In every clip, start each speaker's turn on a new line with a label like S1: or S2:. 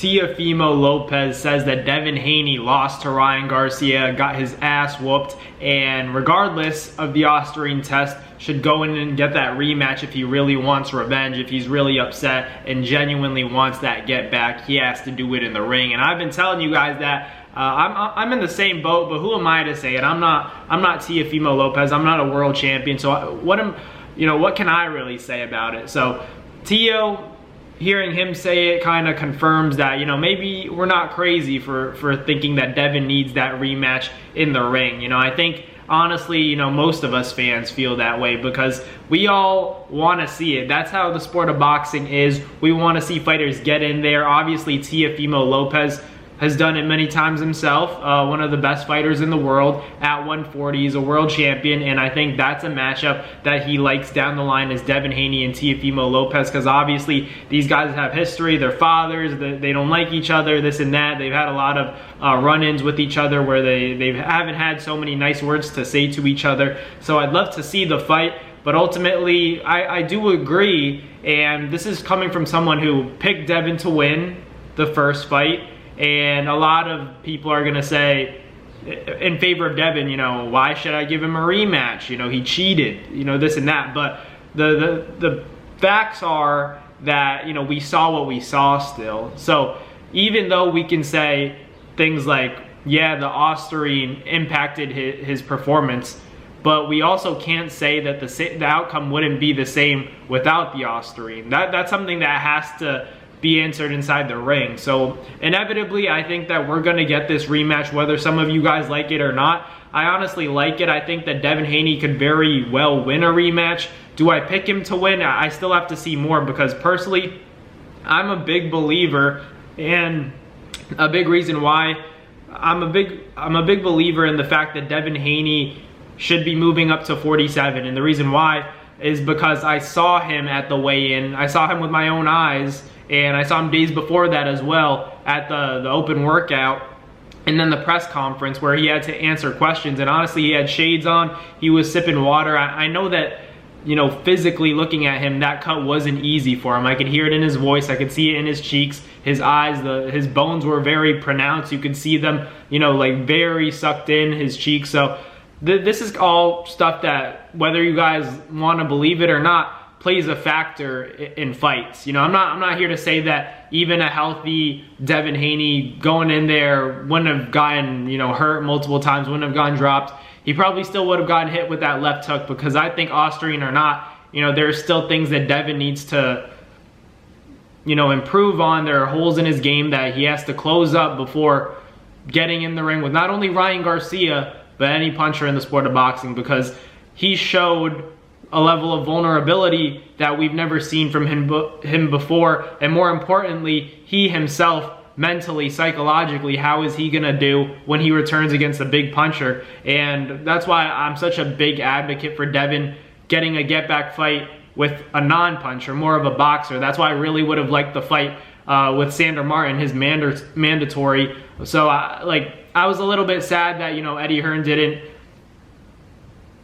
S1: Teofimo Lopez says that Devon Haney lost to Ryan Garcia, got his ass whooped, and regardless of the Austrian test, should go in and get that rematch if he really wants revenge, if he's really upset and genuinely wants that get back. He has to do it in the ring. And I've been telling you guys that I'm in the same boat, but who am I to say it? I'm not Teofimo Lopez. I'm not a world champion. So what can I really say about it? So Teo, hearing him say it kind of confirms that, maybe we're not crazy for thinking that Devin needs that rematch in the ring. I think honestly, most of us fans feel that way because we all want to see it. That's how the sport of boxing is. We want to see fighters get in there. Obviously, Teofimo Lopez has done it many times himself. One of the best fighters in the world at 140. He's a world champion, and I think that's a matchup that he likes down the line is Devon Haney and Teofimo Lopez, because obviously these guys have history. They're fathers. They don't like each other, this and that. They've had a lot of run-ins with each other where they haven't had so many nice words to say to each other. So I'd love to see the fight, but ultimately I do agree, and this is coming from someone who picked Devin to win the first fight. And a lot of people are going to say in favor of Devin, why should I give him a rematch? He cheated, this and that. But the facts are that, we saw what we saw still. So even though we can say things like, yeah, the Austrian impacted his performance, but we also can't say that the outcome wouldn't be the same without the Austrian. That's something that has to be answered inside the ring. So inevitably, I think that we're going to get this rematch, whether some of you guys like it or not. I honestly like it. I think that Devon Haney could very well win a rematch. Do I pick him to win? I still have to see more, because personally, I'm a big believer, and a big reason why I'm a big believer in the fact that Devon Haney should be moving up to 47. And the reason why is because I saw him at the weigh-in. I saw him with my own eyes, and I saw him days before that as well at the open workout, and then the press conference where he had to answer questions. And honestly, he had shades on. He was sipping water. I know that, physically looking at him, that cut wasn't easy for him. I could hear it in his voice. I could see it in his cheeks, his eyes. His bones were very pronounced. You could see them, like very sucked in his cheeks. So this is all stuff that, whether you guys want to believe it or not, plays a factor in fights. I'm not here to say that even a healthy Devon Haney going in there wouldn't have gotten, hurt multiple times, wouldn't have gotten dropped. He probably still would have gotten hit with that left hook, because I think Austrian or not, there's still things that Devin needs to, improve on. There are holes in his game that he has to close up before getting in the ring with not only Ryan Garcia, but any puncher in the sport of boxing, because he showed a level of vulnerability that we've never seen from him before. And more importantly, he himself, mentally, psychologically, how is he gonna do when he returns against a big puncher? And that's why I'm such a big advocate for Devin getting a get-back fight with a non-puncher, more of a boxer. That's why I really would have liked the fight with Sandor Martin, his mandatory. So I was a little bit sad that, Eddie Hearn didn't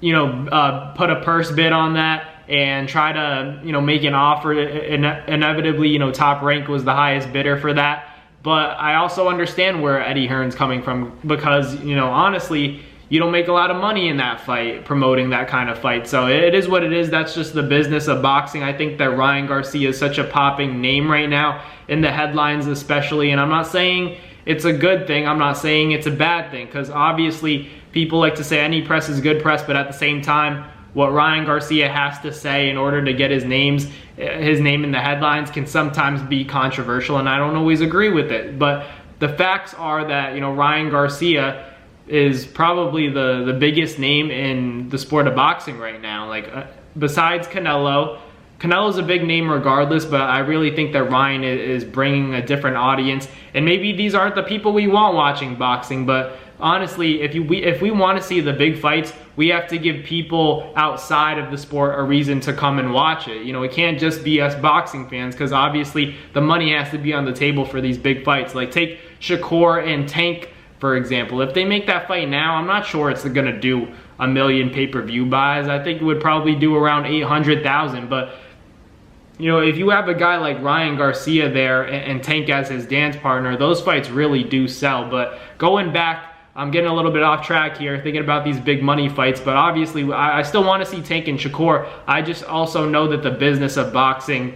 S1: put a purse bid on that and try to, make an offer. Inevitably, Top Rank was the highest bidder for that. But I also understand where Eddie Hearn's coming from, because, honestly, you don't make a lot of money in that fight, promoting that kind of fight. So it is what it is. That's just the business of boxing. I think that Ryan Garcia is such a popping name right now, in the headlines especially. And I'm not saying it's a good thing. I'm not saying it's a bad thing, because obviously people like to say any press is good press, but at the same time, what Ryan Garcia has to say in order to get his name in the headlines can sometimes be controversial, and I don't always agree with it. But the facts are that, Ryan Garcia is probably the biggest name in the sport of boxing right now. Besides Canelo. Canelo's a big name regardless, but I really think that Ryan is bringing a different audience. And maybe these aren't the people we want watching boxing, but honestly, if we want to see the big fights, we have to give people outside of the sport a reason to come and watch it. It can't just be us boxing fans, because obviously the money has to be on the table for these big fights. Like, take Shakur and Tank, for example. If they make that fight now, I'm not sure it's going to do 1 million pay-per-view buys. I think it would probably do around 800,000, but you know, if you have a guy like Ryan Garcia there and Tank as his dance partner, those fights really do sell. But going back, I'm getting a little bit off track here, thinking about these big money fights, but obviously I still want to see Tank and Shakur. I just also know that the business of boxing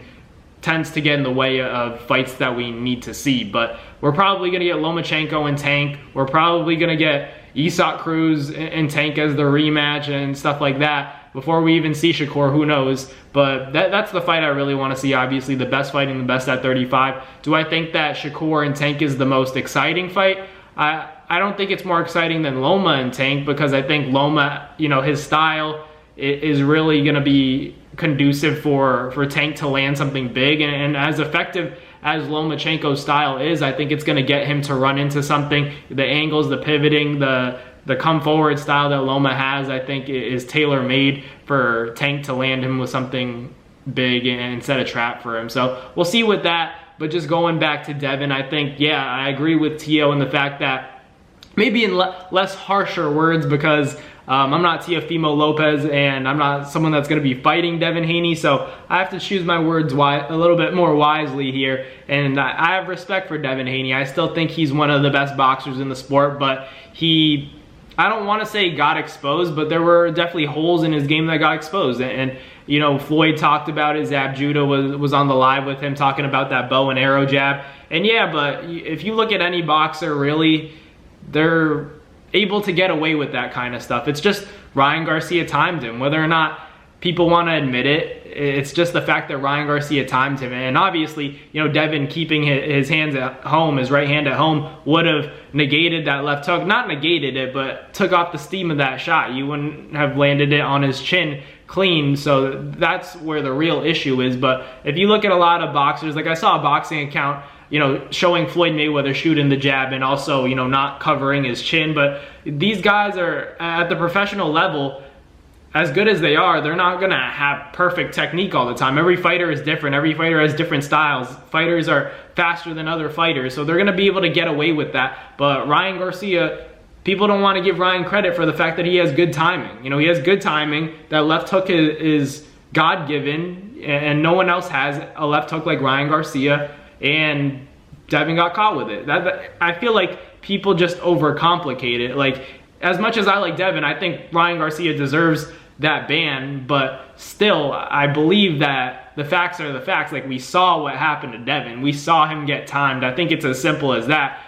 S1: tends to get in the way of fights that we need to see. But we're probably going to get Lomachenko and Tank. We're probably going to get Isak Cruz and Tank as the rematch and stuff like that before we even see Shakur. Who knows? But that's the fight I really want to see. Obviously, the best fighting the best at 35. Do I think that Shakur and Tank is the most exciting fight? I don't think it's more exciting than Loma and Tank, because I think Loma, you know, his style is really going to be conducive for Tank to land something big. And as effective as Lomachenko's style is, I think it's going to get him to run into something. The angles, the pivoting, the come forward style that Loma has, I think is tailor-made for Tank to land him with something big and set a trap for him. So we'll see with that. But just going back to Devin, I think, yeah, I agree with Teo in the fact that maybe in less harsher words, because I'm not Teofimo Lopez and I'm not someone that's going to be fighting Devon Haney, so I have to choose my words a little bit more wisely here. And I have respect for Devon Haney. I still think he's one of the best boxers in the sport, but I don't want to say got exposed, but there were definitely holes in his game that got exposed. And you know, Floyd talked about his ab judo, was on the live with him talking about that bow and arrow jab. And yeah, but if you look at any boxer, really, they're able to get away with that kind of stuff. It's just Ryan Garcia timed him. Whether or not people want to admit it, it's just the fact that Ryan Garcia timed him. And obviously, you know, Devin keeping his hands at home, his right hand at home, would have negated that left hook. Not negated it, but took off the steam of that shot. You wouldn't have landed it on his chin clean. So that's where the real issue is. But if you look at a lot of boxers, like I saw a boxing account, you know, showing Floyd Mayweather shooting the jab and also, you know, not covering his chin. But these guys are at the professional level, as good as they are, they're not going to have perfect technique all the time. Every fighter is different. Every fighter has different styles. Fighters are faster than other fighters, so they're going to be able to get away with that. But Ryan Garcia, people don't want to give Ryan credit for the fact that he has good timing. You know, he has good timing. That left hook is God-given, and no one else has a left hook like Ryan Garcia, and Devin got caught with it. I feel like people just overcomplicate it. Like, as much as I like Devin, I think Ryan Garcia deserves that ban, but still, I believe that the facts are the facts. Like, we saw what happened to Devin. We saw him get timed. I think it's as simple as that.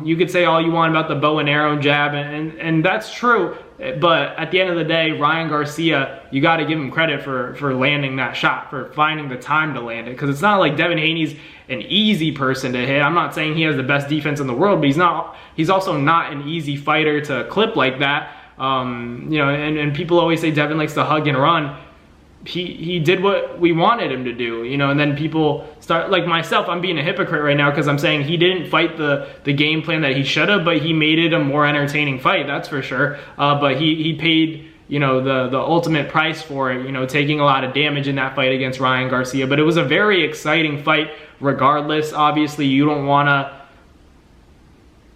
S1: You could say all you want about the bow and arrow jab, and that's true, but at the end of the day, Ryan Garcia, you got to give him credit for landing that shot, for finding the time to land it, because it's not like Devin Haney's an easy person to hit. I'm not saying he has the best defense in the world, but he's also not an easy fighter to clip like that. You know, and people always say Devin likes to hug and run. He did what we wanted him to do, you know, and then people start, like myself, I'm being a hypocrite right now because I'm saying he didn't fight the game plan that he should have, but he made it a more entertaining fight, that's for sure. But he paid, you know, the ultimate price for it, you know, taking a lot of damage in that fight against Ryan Garcia. But it was a very exciting fight regardless. Obviously, you don't want to,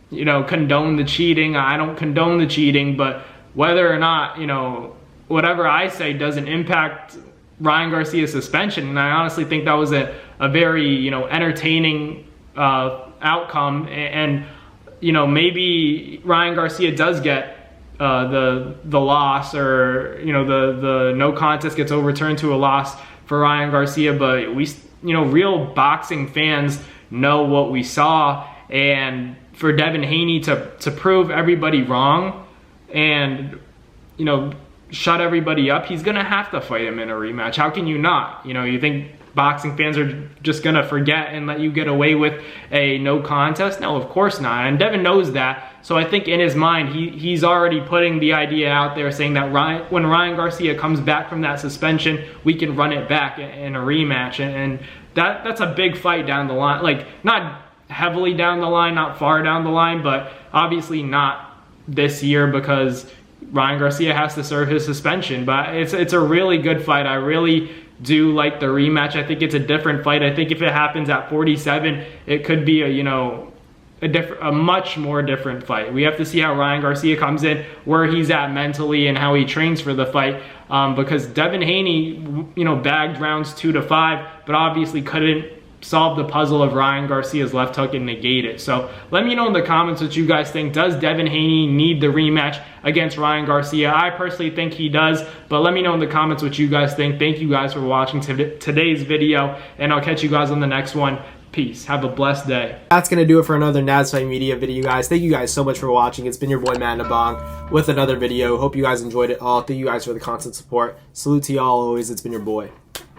S1: you know, condone the cheating. I don't condone the cheating, but whether or not, you know, whatever I say doesn't impact Ryan Garcia's suspension. And I honestly think that was a very, you know, entertaining outcome. And, you know, maybe Ryan Garcia does get the loss, or, you know, the no contest gets overturned to a loss for Ryan Garcia. But we, you know, real boxing fans know what we saw. And for Devin Haney to prove everybody wrong and, you know, shut everybody up, he's gonna have to fight him in a rematch. How can you not? You know, you think boxing fans are just gonna forget and let you get away with a no contest? No, of course not. And Devin knows that. So I think in his mind, he's already putting the idea out there, saying that when Ryan Garcia comes back from that suspension, we can run it back in a rematch. And that's a big fight down the line. Like, not heavily down the line, not far down the line, but obviously not this year, because Ryan Garcia has to serve his suspension. But it's a really good fight. I really do like the rematch. I think it's a different fight. I think if it happens at 47, it could be a, you know, a much more different fight. We have to see how Ryan Garcia comes in, where he's at mentally, and how he trains for the fight. Because Devon Haney, bagged rounds 2 to 5, but obviously couldn't solve the puzzle of Ryan Garcia's left hook and negate it. So let me know in the comments what you guys think. Does Devon Haney need the rematch against Ryan Garcia? I personally think he does, but let me know in the comments what you guys think. Thank you guys for watching today's video, and I'll catch you guys on the next one. Peace. Have a blessed day. That's going to do it for another Nads Fight Media video, guys. Thank you guys so much for watching. It's been your boy, Matt Nabong, with another video. Hope you guys enjoyed it all. Thank you guys for the constant support. Salute to y'all always. It's been your boy.